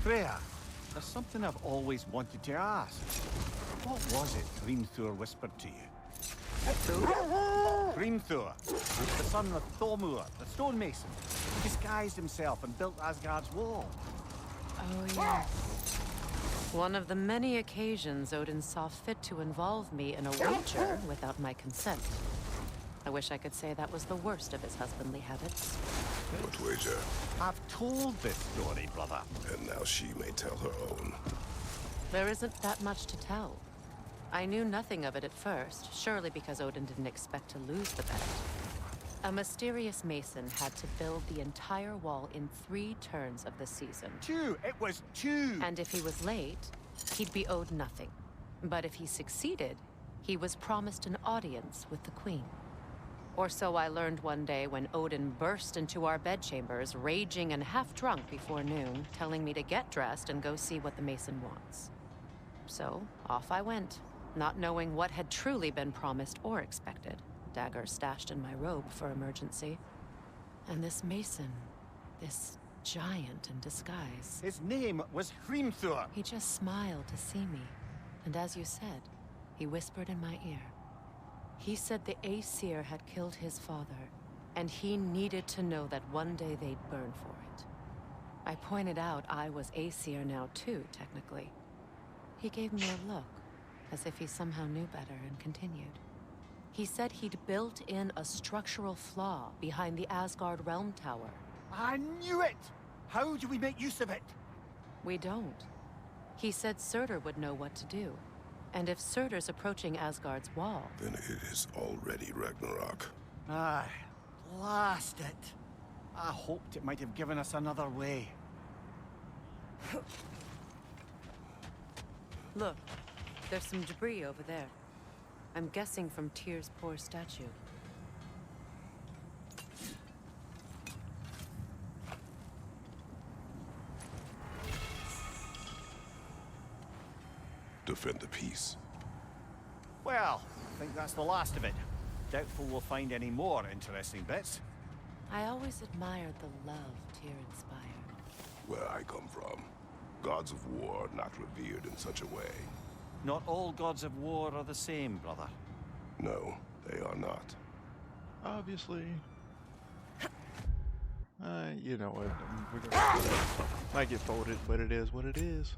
Freya, there's something I've always wanted to ask. What was it Hrimthur whispered to you? Hrimthur, the son of Thormur, the stonemason, who disguised himself and built Asgard's wall. Oh, yes. One of the many occasions Odin saw fit to involve me in a wager without my consent. I wish I could say that was the worst of his husbandly habits. What wager? I've told this story, brother. And now she may tell her own. There isn't that much to tell. I knew nothing of it at first, surely because Odin didn't expect to lose the bet. A mysterious mason had to build the entire wall in 3 turns of the season. 2! It was 2! And if he was late, he'd be owed nothing. But if he succeeded, he was promised an audience with the queen. Or so I learned one day when Odin burst into our bedchambers, raging and half-drunk before noon, telling me to get dressed and go see what the mason wants. So, off I went, not knowing what had truly been promised or expected. Dagger stashed in my robe for emergency. And this mason, this giant in disguise. His name was Hrimthur. He just smiled to see me. And as you said, he whispered in my ear. He said the Aesir had killed his father, and he needed to know that one day they'd burn for it. I pointed out I was Aesir now too, technically. He gave me a look, as if he somehow knew better, and continued. He said he'd built in a structural flaw behind the Asgard Realm Tower. I knew it! How do we make use of it? We don't. He said Surtur would know what to do. And if Surtur's approaching Asgard's wall... Then it is already Ragnarok. Aye, blast it. I hoped it might have given us another way. Look, there's some debris over there. I'm guessing from Tyr's poor statue. Defend the peace. Well, I think that's the last of it. Doubtful we'll find any more interesting bits. I always admired the love Tyr inspired. Where I come from, gods of war are not revered in such a way. Not all gods of war are the same, brother. No, they are not. Obviously. You know what? We're gonna might get folded, but it is what it is.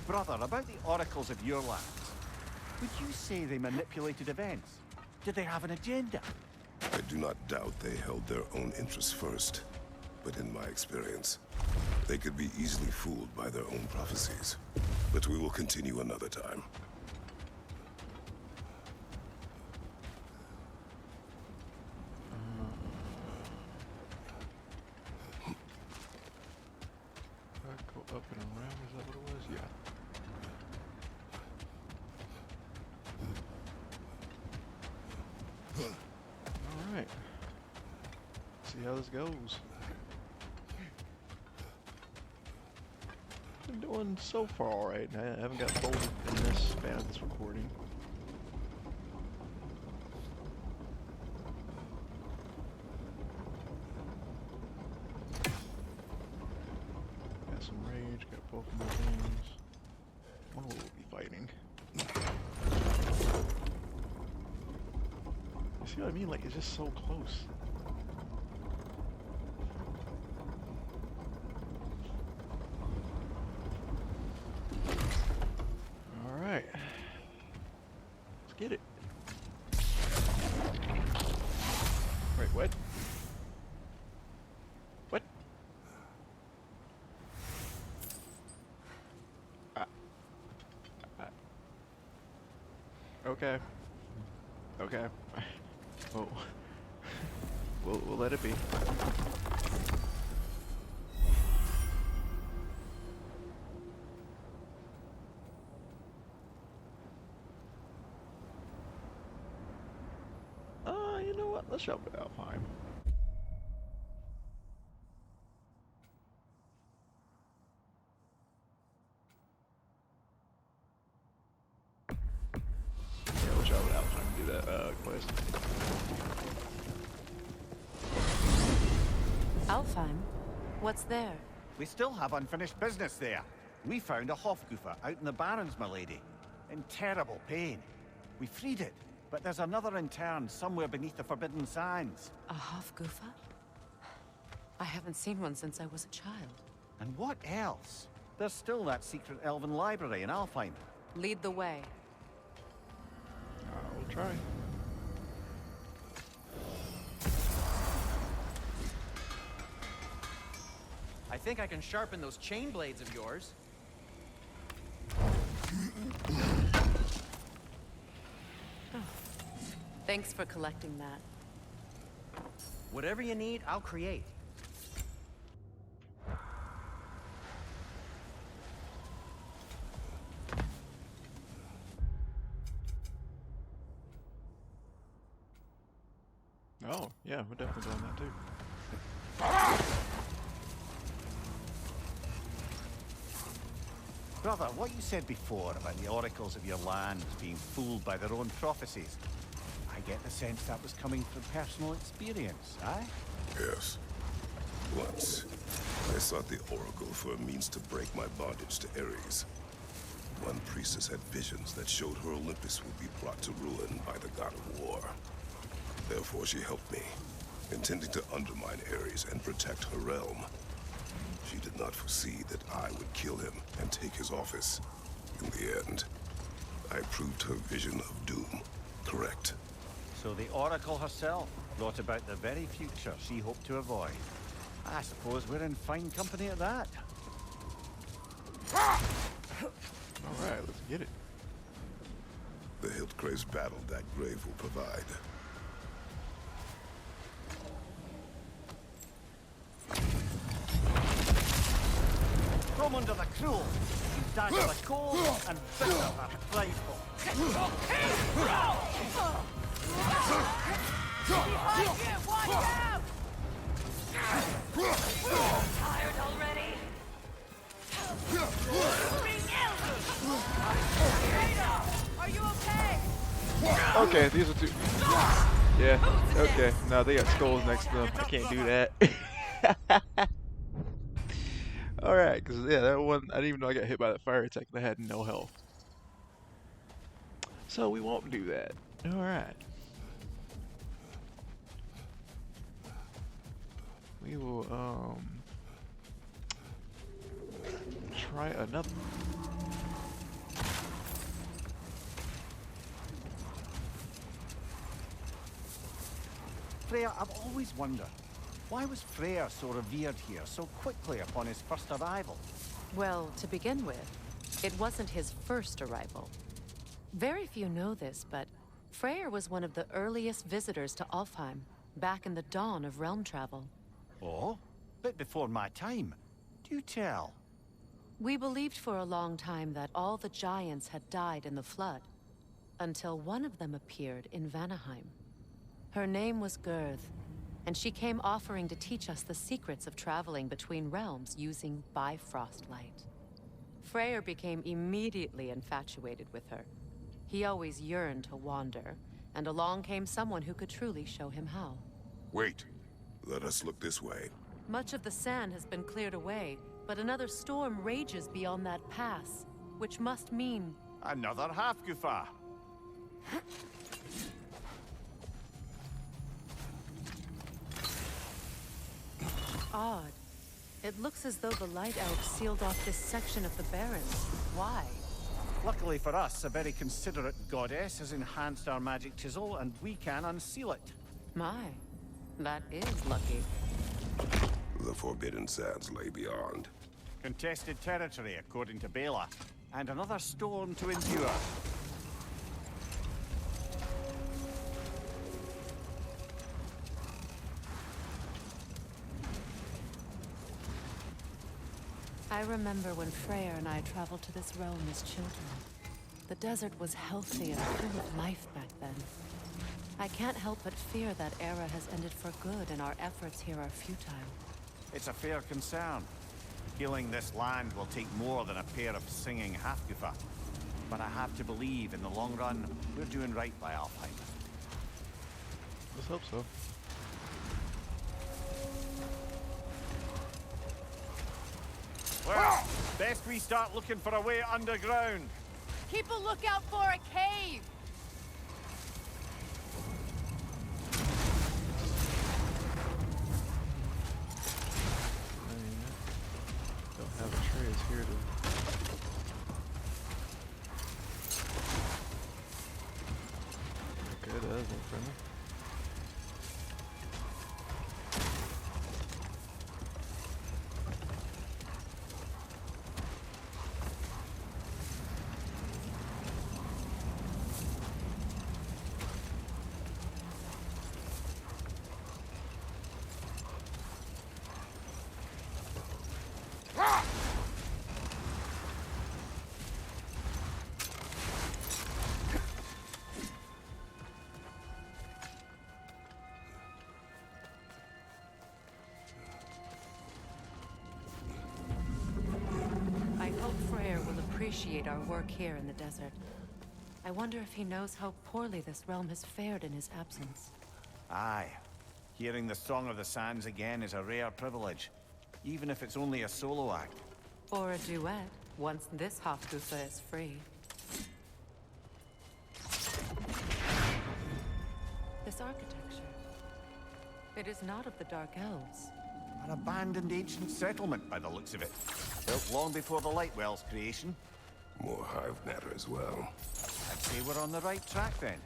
Brother, about the oracles of your lands, would you say they manipulated events? Did they have an agenda? I do not doubt they held their own interests first. But in my experience, they could be easily fooled by their own prophecies. But we will continue another time. Go up and around, is that what it was? Yeah. Alright. See how this goes. Been doing so far alright. I haven't got folded in this span of this recording. Got some rage, got both of my things. One will be fighting. You see what I mean? Like, it's just so close. Alright. Let's get it. Wait, what? What? Okay. Okay. Oh. We'll let it be. You know what? Let's jump to Alfheim. Alfheim? What's there? We still have unfinished business there. We found a Hofgufa out in the Barrens, my lady. In terrible pain. We freed it, but there's another intern somewhere beneath the Forbidden Sands. A Hofgufa? I haven't seen one since I was a child. And what else? There's still that secret elven library in Alfheim. Lead the way. We'll try. I think I can sharpen those chain blades of yours. Oh. Thanks for collecting that. Whatever you need, I'll create. Oh, yeah, we're definitely doing that too. Brother, what you said before about the oracles of your land being fooled by their own prophecies, I get the sense that was coming from personal experience, aye? Yes. Once, I sought the Oracle for a means to break my bondage to Ares. One priestess had visions that showed her Olympus would be brought to ruin by the god of war. Therefore, she helped me, intending to undermine Ares and protect her realm. She did not foresee that I would kill him and take his office. In the end, I proved her vision of doom correct. So the Oracle herself brought about the very future she hoped to avoid. I suppose we're in fine company at that. Alright, let's get it. The Hildgrave's battle that grave will provide. From under the cruel, dagger the cold, and bitter the prideful. Tired already? Are you okay? Okay, these are two. Yeah, okay. No, they got skulls next to them. I can't do that. Alright, because, yeah, that one, I didn't even know I got hit by that fire attack and I had no health. So we won't do that. Alright. We will, try another. Freya, I've always wondered, why was Freyr so revered here so quickly upon his first arrival? Well, to begin with, it wasn't his first arrival. Very few know this, but Freyr was one of the earliest visitors to Alfheim, back in the dawn of realm travel. Oh? Bit before my time. Do tell. We believed for a long time that all the giants had died in the flood, until one of them appeared in Vanaheim. Her name was Girth, and she came offering to teach us the secrets of traveling between realms using Bifrost light. Freyr became immediately infatuated with her. He always yearned to wander, and along came someone who could truly show him how. Wait. Let us look this way. Much of the sand has been cleared away, but another storm rages beyond that pass, which must mean... Another Hafgufa. Odd. It looks as though the Light Elves sealed off this section of the Barrens. Why? Luckily for us, a very considerate goddess has enhanced our magic chisel, and we can unseal it. My, that is lucky. The Forbidden Sands lay beyond. Contested territory, according to Bela, and another storm to endure. I remember when Freyr and I traveled to this realm as children. The desert was healthy and full of life back then. I can't help but fear that era has ended for good and our efforts here are futile. It's a fair concern. Healing this land will take more than a pair of singing Hafgufa. But I have to believe, in the long run, we're doing right by Alfheim. Let's hope so. Well, best we start looking for a way underground. Keep a lookout for a cave! I mean, don't have Atreus here to... Good, that isn't friendly. Appreciate our work here in the desert. I wonder if he knows how poorly this realm has fared in his absence. Aye. Hearing the Song of the Sands again is a rare privilege, even if it's only a solo act. Or a duet, once this Hofgufa is free. This architecture. It is not of the Dark Elves. An abandoned ancient settlement by the looks of it. Built long before the Lightwell's creation. More hive matter as well. I'd say we're on the right track then.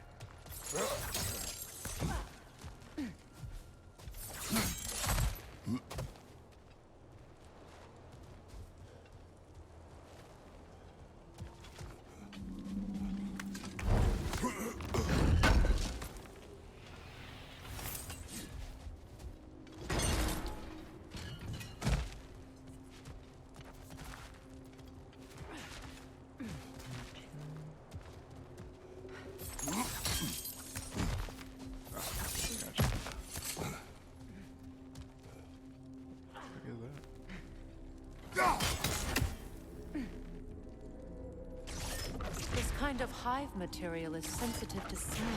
This kind of hive material is sensitive to smell.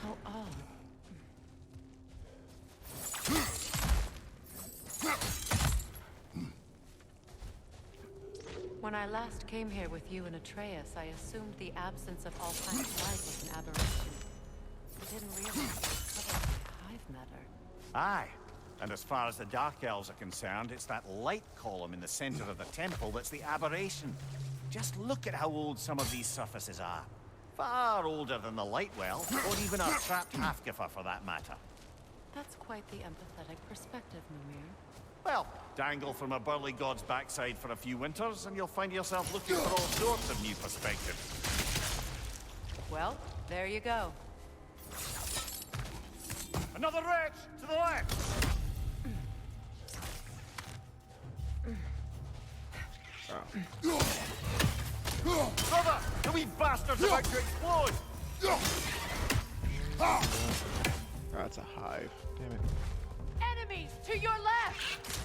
How odd. When I last came here with you and Atreus, I assumed the absence of Alfheim's light was an aberration. I didn't realize it was covered by hive matter. Aye. And as far as the Dark Elves are concerned, it's that light column in the center of the temple that's the aberration. Just look at how old some of these surfaces are. Far older than the Lightwell, or even our trapped Hafgifa for that matter. That's quite the empathetic perspective, Nornir. Well, dangle from a burly god's backside for a few winters, and you'll find yourself looking for all sorts of new perspectives. Well, there you go. Another wretch! To the left! Brother! The wee bastard's about to explode! Oh, it's a hive. Damn it. Enemies to your left!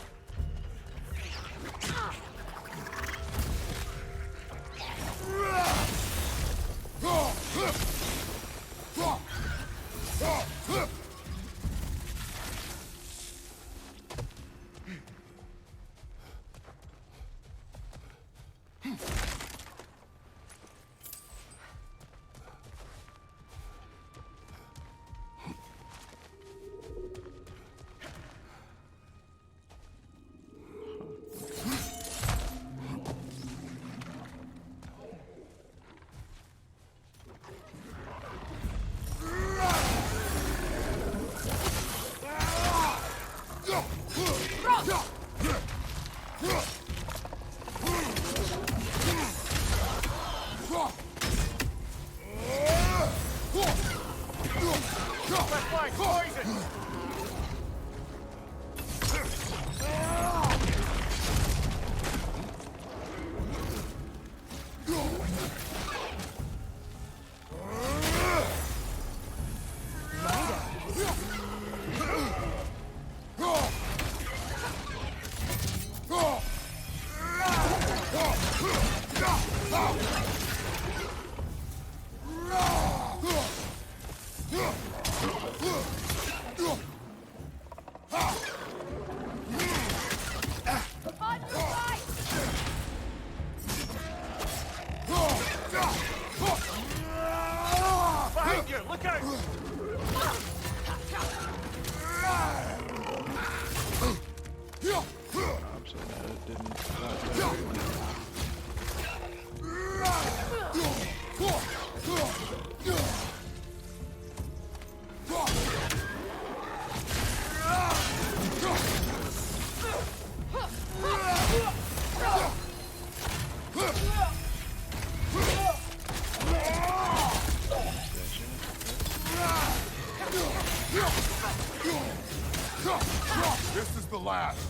This is the last.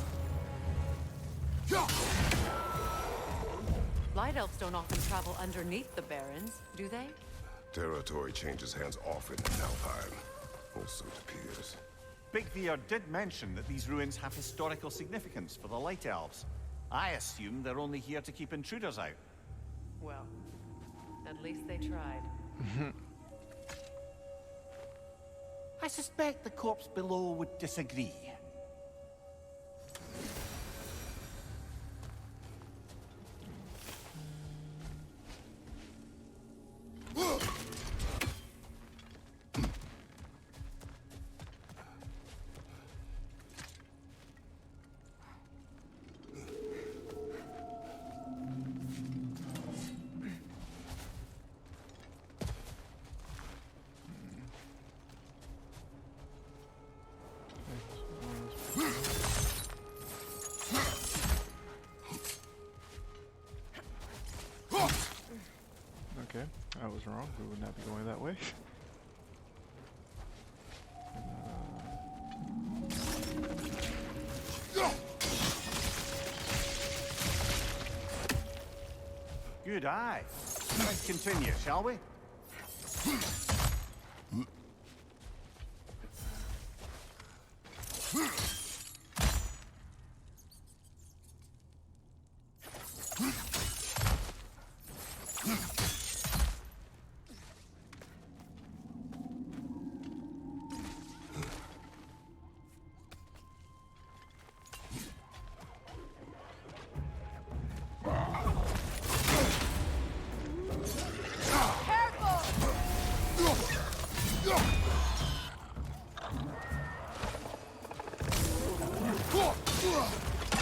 Light elves don't often travel underneath the barrens, do they? Territory changes hands often in Alfheim. Or so it appears. Big Veer did mention that these ruins have historical significance for the Light Elves. I assume they're only here to keep intruders out. Well, at least they tried. I suspect the corpse below would disagree. Okay, I was wrong. We would not be going that way. Good eye. Let's continue, shall we?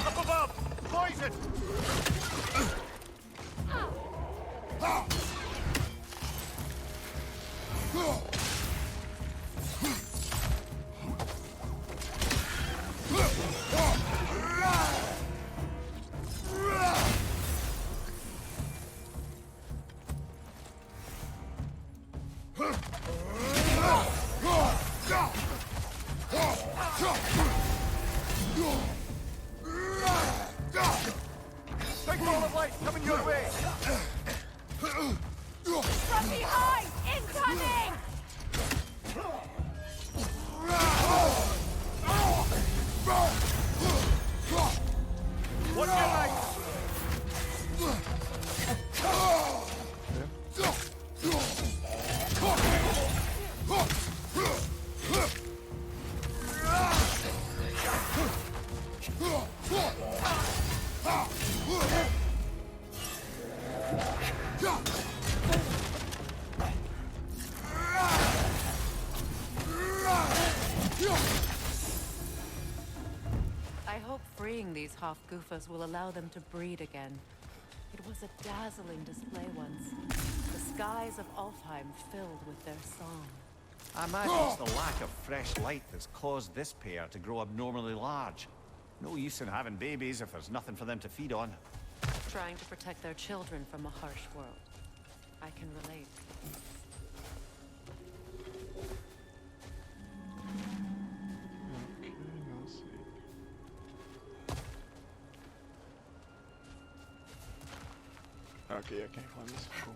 Up above! Poison! Big ball of light coming your way! From behind! Incoming! What's your right? I hope freeing these Hofgufas will allow them to breed again. It was a dazzling display once. The skies of Alfheim filled with their song. I imagine it's the lack of fresh light that's caused this pair to grow abnormally large. No use in having babies if there's nothing for them to feed on. Trying to protect their children from a harsh world. I can relate. Okay, let's see. Okay, I can't climb this. Cool.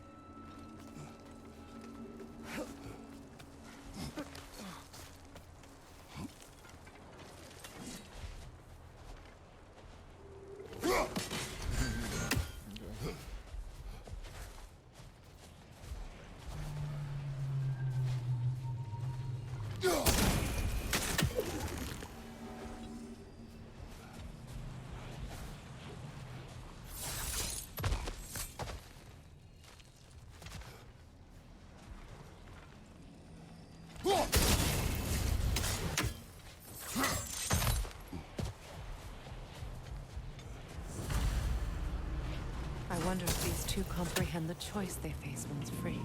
I wonder if these two comprehend the choice they face once free.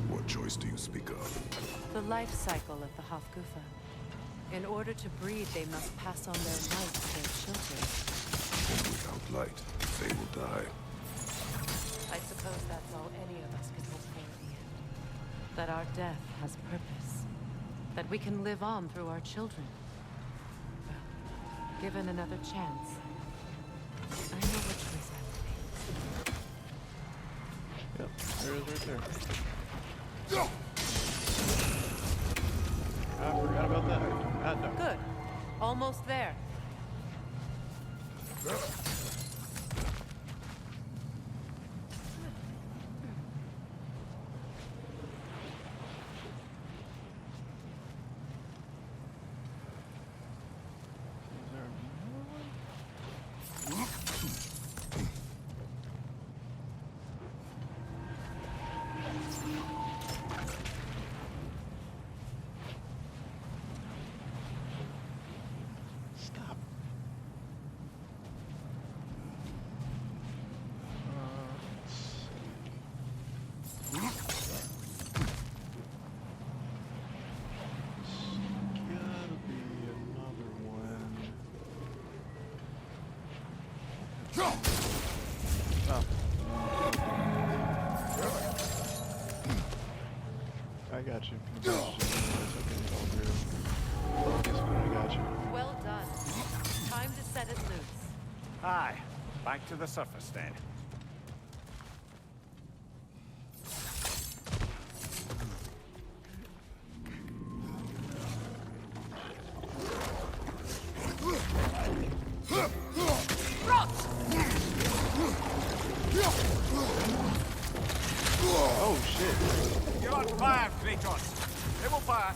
What choice do you speak of? The life cycle of the Hofgufa. In order to breed, they must pass on their light to their children. And without light, they will die. I suppose that's all any of us can hope for at the end. That our death has purpose. That we can live on through our children. Well, given another chance, I know what choice I will make. Yep, there it is right there. I forgot about that. No. Good. Almost there. Is there another one? Stop. Let's see. Gotta be another one. Oh. I got you. It's okay, it's all through. Focus, but I got you. Well done. Time to set it loose. Aye, back to the surface then. Oh shit. You're on fire, Kratos. It will pass.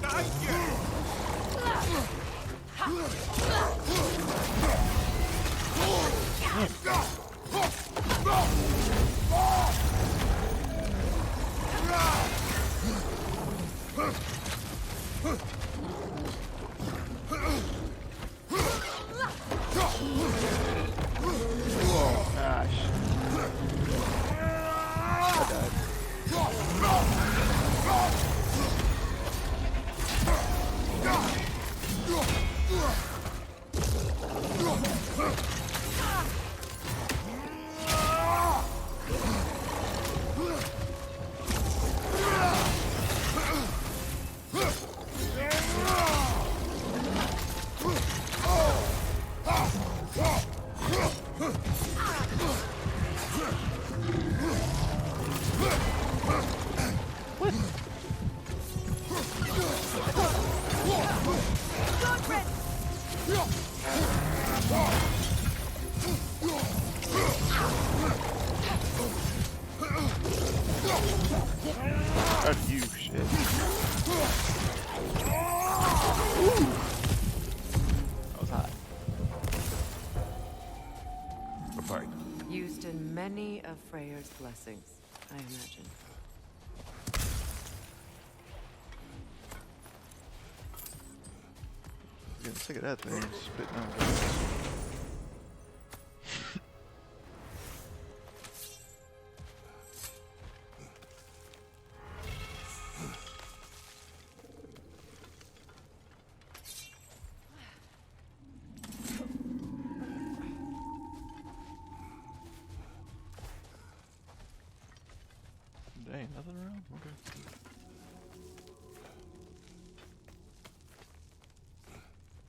Thank you. Ah, shit. I died. That's you, shit. Ooh. That was hot. A fight. Used in many of Freyr's blessings, I imagine. Getting sick of that thing spitting out. Dang, nothing around? Okay.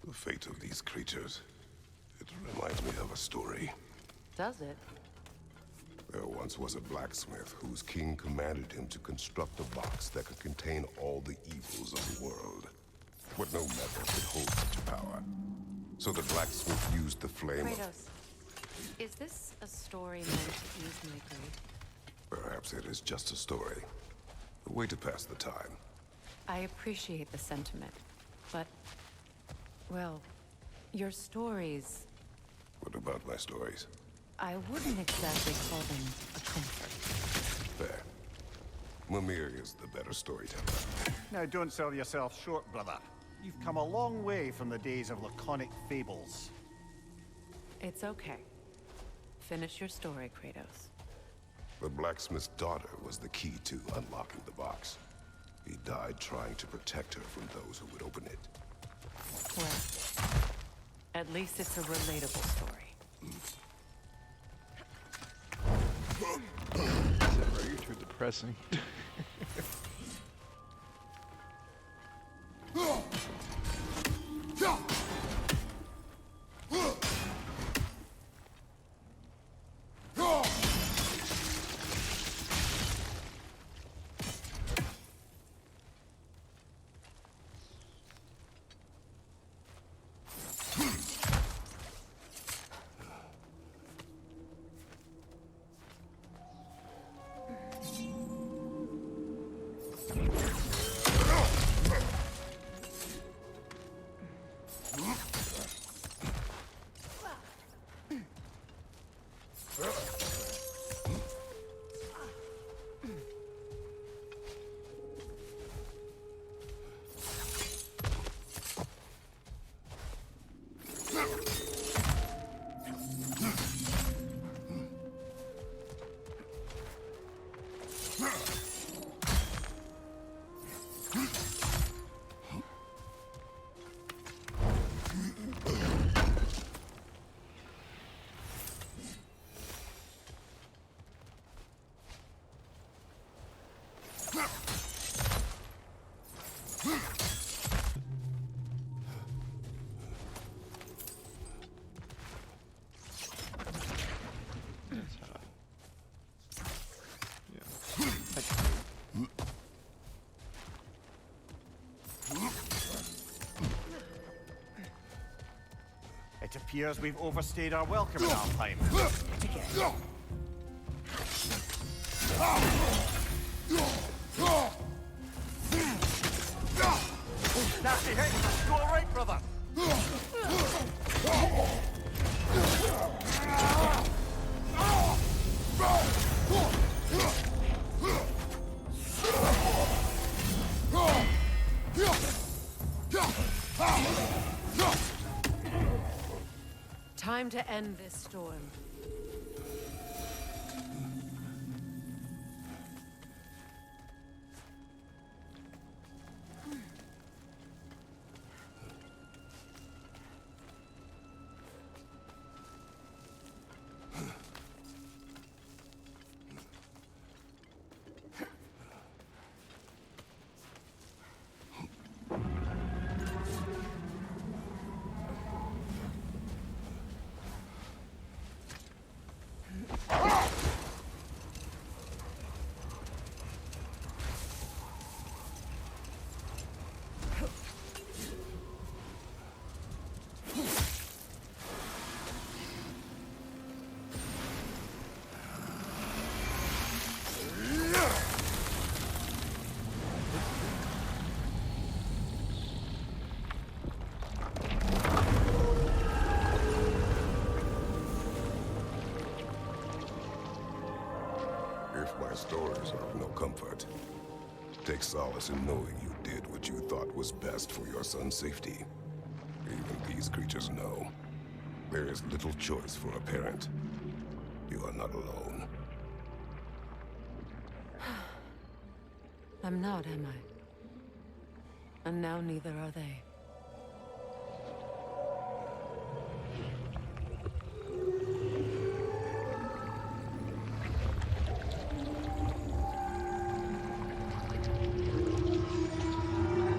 The fate of these creatures. It reminds me of a story. Does it? There once was a blacksmith whose king commanded him to construct a box that could contain all the evils of the world. But no metal could hold such power. So the blacksmith used the flame of... Kratos, is this a story meant to ease my grief? Perhaps it is just a story. A way to pass the time. I appreciate the sentiment, but... well, your stories... What about my stories? I wouldn't exactly call them a comfort. Fair. Mimir is the better storyteller. Now, don't sell yourself short, brother. You've come a long way from the days of laconic fables. It's okay. Finish your story, Kratos. The blacksmith's daughter was the key to unlocking the box. He died trying to protect her from those who would open it. Well, at least it's a relatable story. Zephyr, you're too depressing. It appears we've overstayed our welcome in Alfheim. Together. Nasty hit! You all right, brother? Time to end this storm. If my stories are of no comfort, take solace in knowing you did what you thought was best for your son's safety. Even these creatures know. There is little choice for a parent. You are not alone. I'm not, am I? And now neither are they.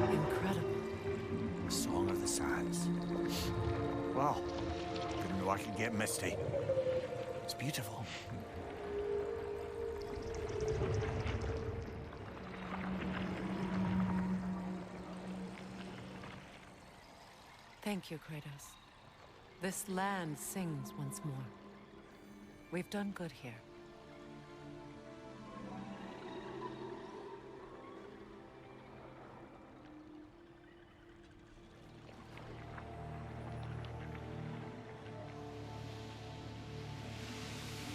Incredible. A song of the sands. Wow. Didn't know I could get misty. It's beautiful. Thank you, Kratos. This land sings once more. We've done good here.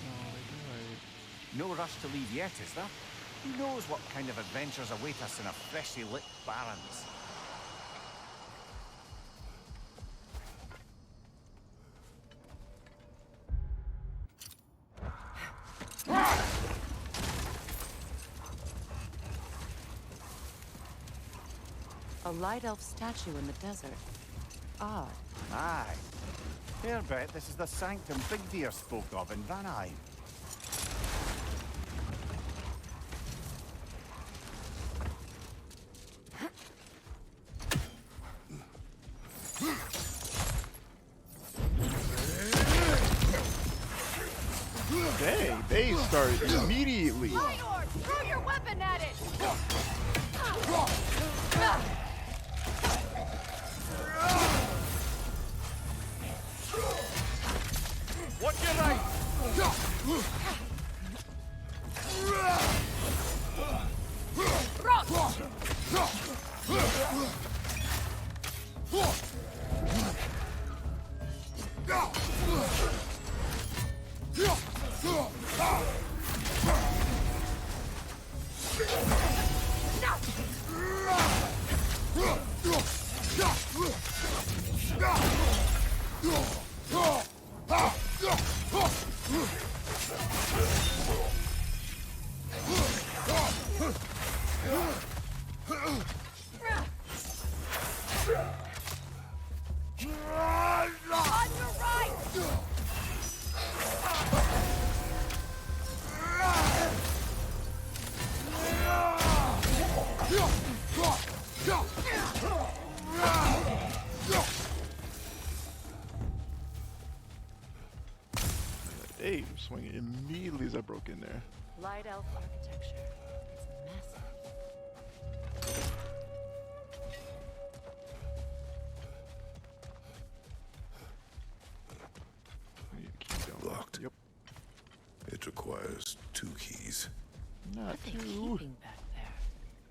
No, they died. No rush to leave yet, is there? Who knows what kind of adventures await us in a freshly lit barrens? A light elf statue in the desert. Odd. Aye. Fair bet this is the sanctum Big Deer spoke of in Vanheim. Dang, they started immediately. Lionor, throw your weapon at it! Watch your right! On your right! They were swinging immediately as I broke in there. Light elf architecture. It's massive. I need to keep going. Locked. Yep. It requires 2 keys. Not What are they two. keeping back there?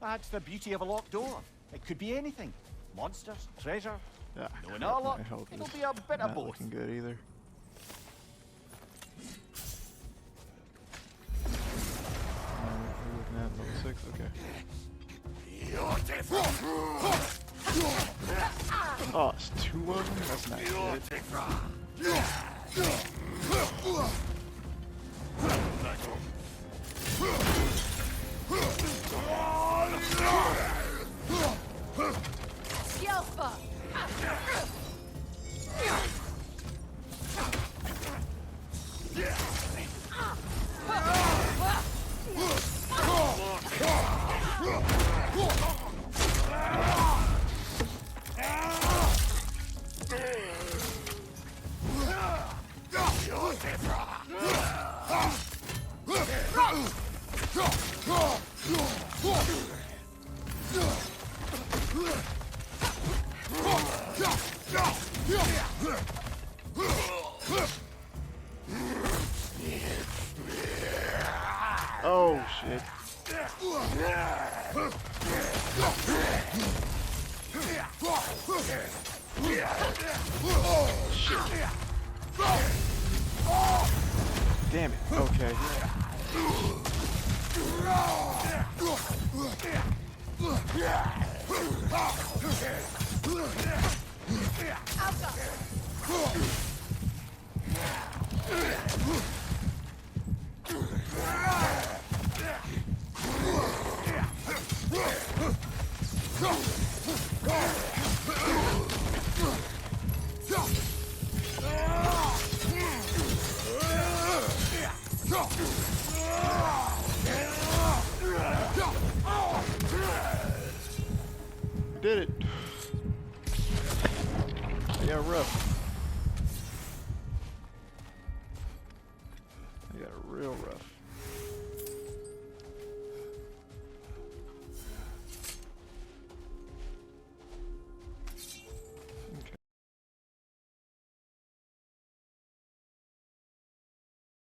That's the beauty of a locked door. It could be anything. Monsters, treasure. Ah, Knowing crap, our my luck, health it'll is be a bit of not both. looking good either. We're looking at level 6, okay. Oh, it's 2 of them? That's not good. Yelfa! Oh, shit. Damn it. Okay. We did it. I got rough. I got real rough.